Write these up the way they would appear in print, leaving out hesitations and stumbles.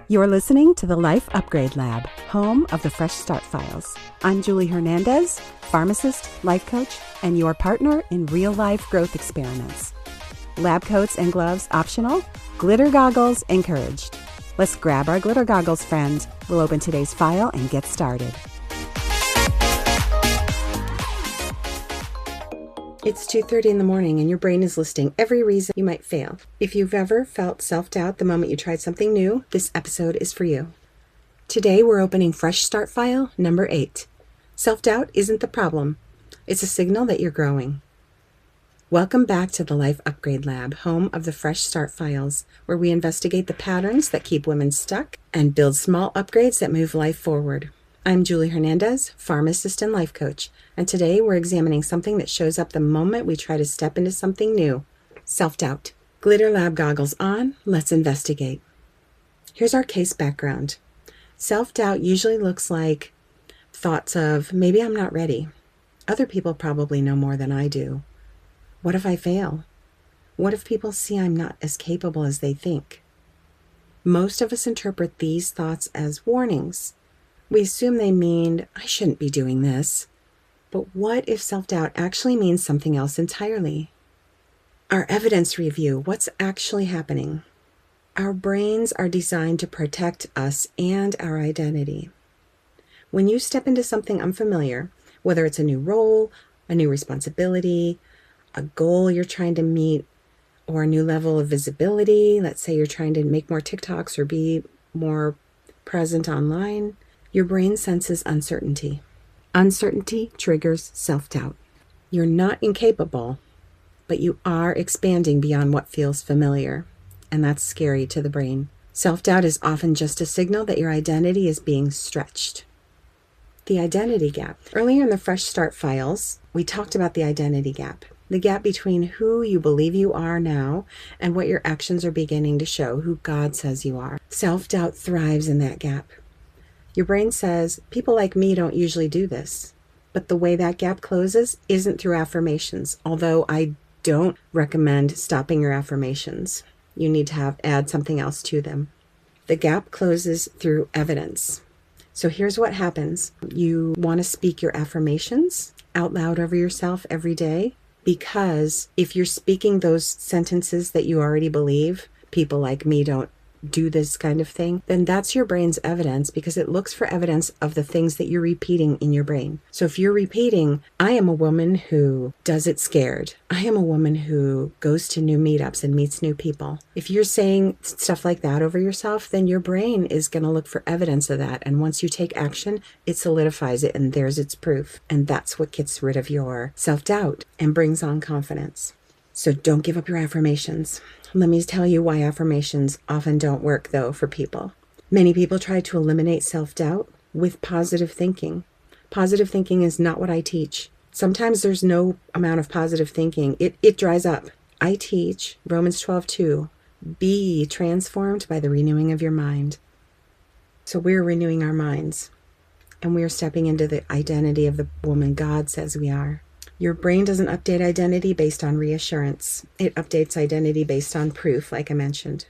You're listening to the Life Upgrade Lab, home of the Fresh Start Files. I'm Julie Hernandez, pharmacist, life coach, and your partner in real-life growth experiments. Lab coats and gloves optional, glitter goggles encouraged. Let's grab our glitter goggles, friend. We'll open today's file and get started. It's 2:30 in the morning and your brain is listing every reason you might fail. If you've ever felt self-doubt the moment you tried something new, this episode is for you. Today we're opening Fresh Start File number 8. Self-doubt isn't the problem. It's a signal that you're growing. Welcome back to the Life Upgrade Lab, home of the Fresh Start Files, where we investigate the patterns that keep women stuck and build small upgrades that move life forward. I'm Julie Hernandez, pharmacist and life coach, and today we're examining something that shows up the moment we try to step into something new: self-doubt. Glitter lab goggles on, let's investigate. Here's our case background. Self-doubt usually looks like thoughts of, maybe I'm not ready. Other people probably know more than I do. What if I fail? What if people see I'm not as capable as they think? Most of us interpret these thoughts as warnings. We assume they mean, I shouldn't be doing this. But what if self-doubt actually means something else entirely? Our evidence review, what's actually happening? Our brains are designed to protect us and our identity. When you step into something unfamiliar, whether it's a new role, a new responsibility, a goal you're trying to meet, or a new level of visibility, let's say you're trying to make more TikToks or be more present online, your brain senses uncertainty. Uncertainty triggers self-doubt. You're not incapable, but you are expanding beyond what feels familiar, and that's scary to the brain. Self-doubt is often just a signal that your identity is being stretched. The identity gap. Earlier in the Fresh Start Files, we talked about the identity gap. The gap between who you believe you are now and what your actions are beginning to show, who God says you are. Self-doubt thrives in that gap. Your brain says, people like me don't usually do this. But the way that gap closes isn't through affirmations, although I don't recommend stopping your affirmations. You need to add something else to them. The gap closes through evidence. So here's what happens. You want to speak your affirmations out loud over yourself every day, because if you're speaking those sentences that you already believe, people like me don't do this kind of thing, then that's your brain's evidence, because it looks for evidence of the things that you're repeating in your brain. So if you're repeating, I am a woman who does it scared. I am a woman who goes to new meetups and meets new people. If you're saying stuff like that over yourself, then your brain is going to look for evidence of that. And once you take action, it solidifies it, and there's its proof. And that's what gets rid of your self-doubt and brings on confidence. So don't give up your affirmations. Let me tell you why affirmations often don't work, though, for people. Many people try to eliminate self-doubt with positive thinking. Positive thinking is not what I teach. Sometimes there's no amount of positive thinking. It dries up. I teach Romans 12:2. Be ye transformed by the renewing of your mind. So we're renewing our minds, and we're stepping into the identity of the woman God says we are. Your brain doesn't update identity based on reassurance. It updates identity based on proof, like I mentioned.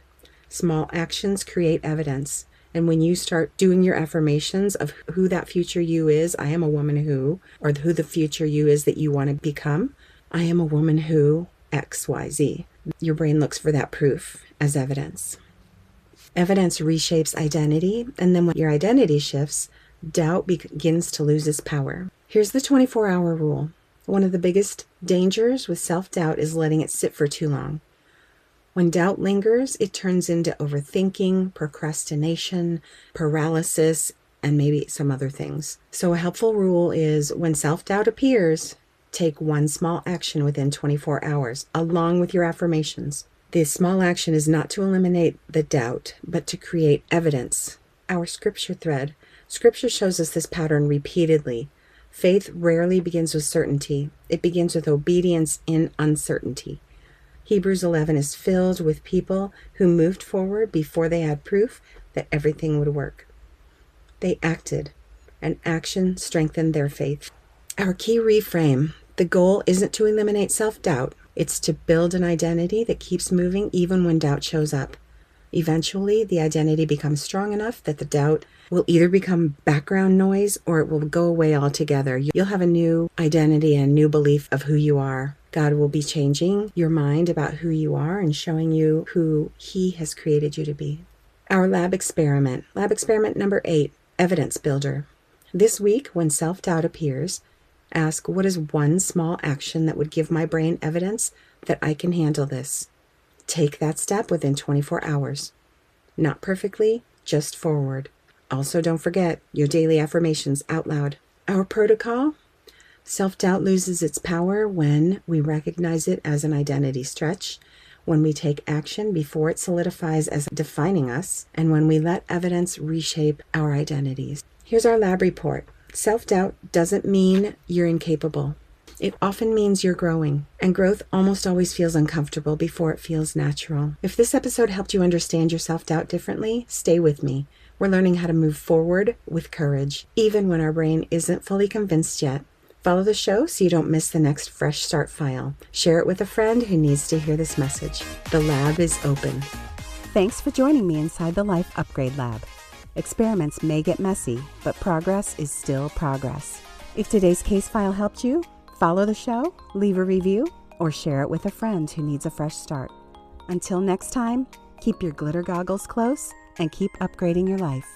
Small actions create evidence. And when you start doing your affirmations of who that future you is, I am a woman who, or who the future you is that you want to become, I am a woman who, X, Y, Z. Your brain looks for that proof as evidence. Evidence reshapes identity, and then when your identity shifts, doubt begins to lose its power. Here's the 24-hour rule. One of the biggest dangers with self-doubt is letting it sit for too long. When doubt lingers, it turns into overthinking, procrastination, paralysis, and maybe some other things. So a helpful rule is when self-doubt appears, take one small action within 24 hours, along with your affirmations. This small action is not to eliminate the doubt, but to create evidence. Our scripture thread. Scripture shows us this pattern repeatedly. Faith rarely begins with certainty. It begins with obedience in uncertainty. Hebrews 11 is filled with people who moved forward before they had proof that everything would work. They acted, and action strengthened their faith. Our key reframe. The goal isn't to eliminate self-doubt. It's to build an identity that keeps moving even when doubt shows up. Eventually, the identity becomes strong enough that the doubt will either become background noise or it will go away altogether. You'll have a new identity and new belief of who you are. God will be changing your mind about who you are and showing you who He has created you to be. Our lab experiment. Lab experiment number 8, evidence builder. This week, when self-doubt appears, ask, what is one small action that would give my brain evidence that I can handle this? Take that step within 24 hours. Not perfectly, just forward. Also, don't forget your daily affirmations out loud. Our protocol: self-doubt loses its power when we recognize it as an identity stretch, when we take action before it solidifies as defining us, and when we let evidence reshape our identities. Here's our lab report. Self-doubt doesn't mean you're incapable. It often means you're growing, and growth almost always feels uncomfortable before it feels natural. If this episode helped you understand your self-doubt differently, stay with me. We're learning how to move forward with courage, even when our brain isn't fully convinced yet. Follow the show so you don't miss the next Fresh Start file. Share it with a friend who needs to hear this message. The lab is open. Thanks for joining me inside the Life Upgrade Lab. Experiments may get messy, but progress is still progress. If today's case file helped you, follow the show, leave a review, or share it with a friend who needs a fresh start. Until next time, keep your glitter goggles close and keep upgrading your life.